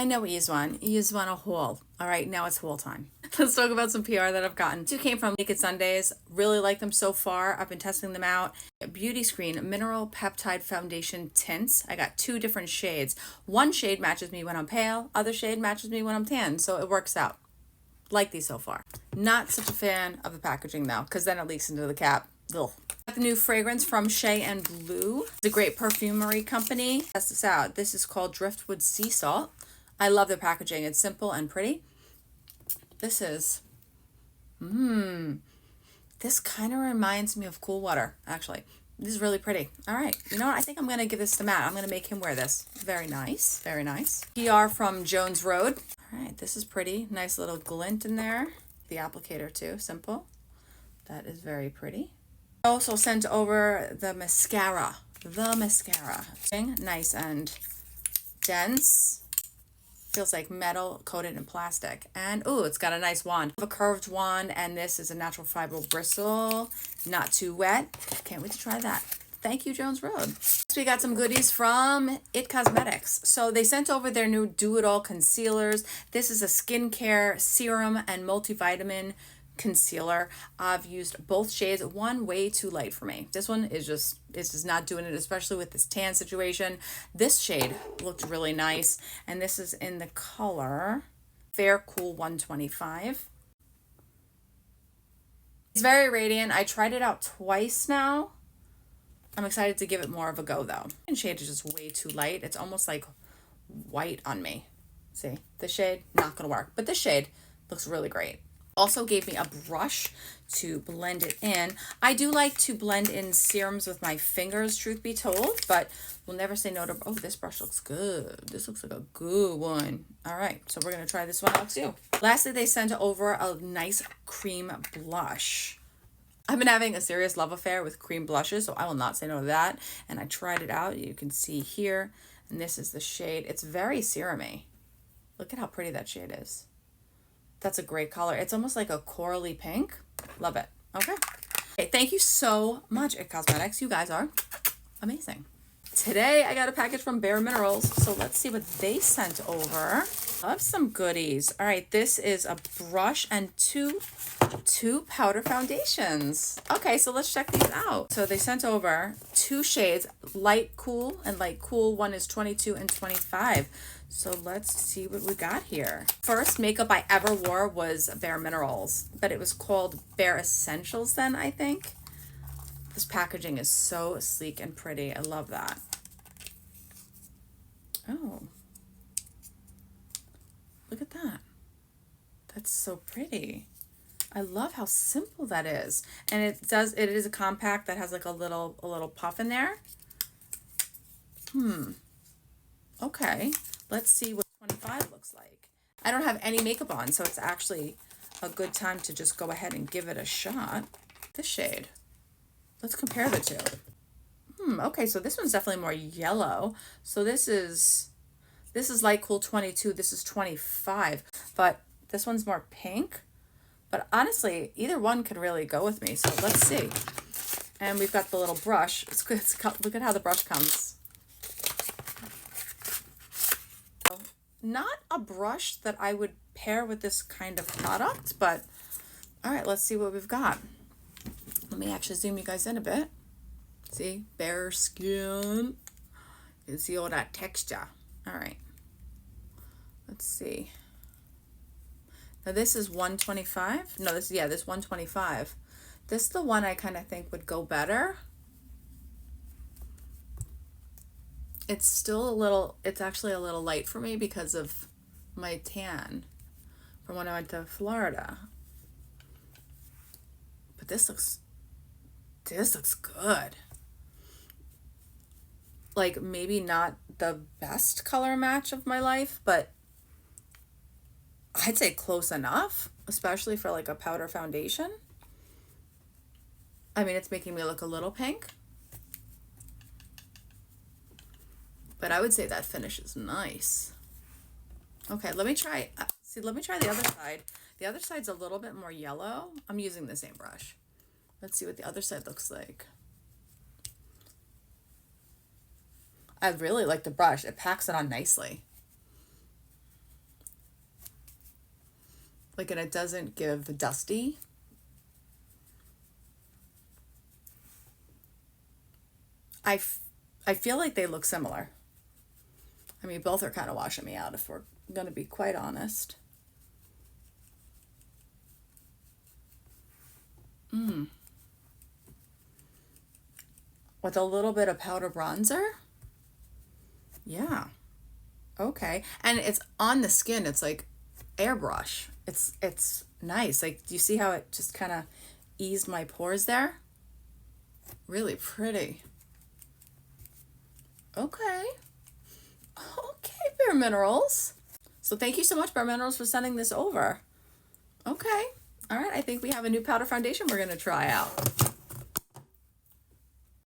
I know what you want. You just want a haul. All right, now it's haul time. Let's talk about some PR that I've gotten. Two came from Naked Sundays. Really like them so far. I've been testing them out. Beauty Screen Mineral Peptide Foundation Tints. I got two different shades. One shade matches me when I'm pale. Other shade matches me when I'm tan. So it works out. Like these so far. Not such a fan of the packaging though, because then it leaks into the cap. Ugh. Got the new fragrance from Shea and Blue. It's a great perfumery company. Test this out. This is called Driftwood Sea Salt. I love the packaging. It's simple and pretty. This is, this kind of reminds me of Cool Water, actually. This is really pretty. All right. You know what? I think I'm going to give this to Matt. I'm going to make him wear this. Very nice. Very nice. PR from Jones Road. All right. This is pretty. Nice little glint in there. The applicator too. Simple. That is very pretty. I also sent over the mascara. Nice and dense. Feels like metal coated in plastic. And ooh, it's got a nice wand. A curved wand, and this is a natural fiber bristle. Not too wet. Can't wait to try that. Thank you, Jones Road. Next, we got some goodies from IT Cosmetics. So they sent over their new Do It All concealers. This is a skincare serum and multivitamin concealer. I've used both shades. One way too light for me. This one is just not doing it, especially with this tan situation. This shade looked really nice, and this is in the color Fair Cool 125. It's very radiant. I tried it out twice now. I'm excited to give it more of a go though. And shade is just way too light. It's almost like white on me. See, this shade not gonna work, but this shade looks really great. Also gave me a brush to blend it in. I do like to blend in serums with my fingers, truth be told, but we'll never say no to, oh, this brush looks good. This looks like a good one. All right, so we're gonna try this one out too. Lastly, they sent over a nice cream blush. I've been having a serious love affair with cream blushes, so I will not say no to that. And I tried it out, you can see here, and this is the shade. It's very serumy. Look at how pretty that shade is. That's a great color. It's almost like a corally pink. Love it. Okay. Thank you so much, IT Cosmetics. You guys are amazing. Today, I got a package from Bare Minerals, so let's see what they sent over. Love some goodies. All right, this is a brush and two powder foundations. Okay, so let's check these out. So they sent over two shades, Light Cool and Light Cool. One is 22 and 25. So let's see what we got here. First makeup I ever wore was Bare Minerals, but it was called Bare Essentials then, I think. This packaging is so sleek and pretty. I love that. Oh, look at that. That's so pretty. I love how simple that is. And it is a compact that has like a little puff in there. Okay. Let's see what 25 looks like. I don't have any makeup on, so it's actually a good time to just go ahead and give it a shot. This shade. Let's compare the two. Okay, so this one's definitely more yellow. So this is Light Cool 22. This is 25. But this one's more pink. But honestly, either one could really go with me. So let's see. And we've got the little brush. Look at how the brush comes. Not a brush that I would pair with this kind of product, but all right, let's see what we've got. Let me actually zoom you guys in a bit. See, bare skin. You can see all that texture. All right. Let's see. Now this is 125. No, this 125. This is the one I kind of think would go better. It's still it's actually a little light for me because of my tan from when I went to Florida. But this looks good. Like maybe not the best color match of my life, but I'd say close enough, especially for like a powder foundation. I mean, it's making me look a little pink. But I would say that finish is nice. Okay, let me try the other side. The other side's a little bit more yellow. I'm using the same brush. Let's see what the other side looks like. I really like the brush. It packs it on nicely. Like, and it doesn't give dusty. I feel like they look similar. I mean, both are kind of washing me out if we're going to be quite honest. With a little bit of powder bronzer. Yeah. Okay. And it's on the skin. It's like airbrush. It's nice. Like, do you see how it just kind of eased my pores there? Really pretty. Okay. Okay, Bare Minerals. So thank you so much, Bare Minerals, for sending this over. Okay. All right. I think we have a new powder foundation we're going to try out.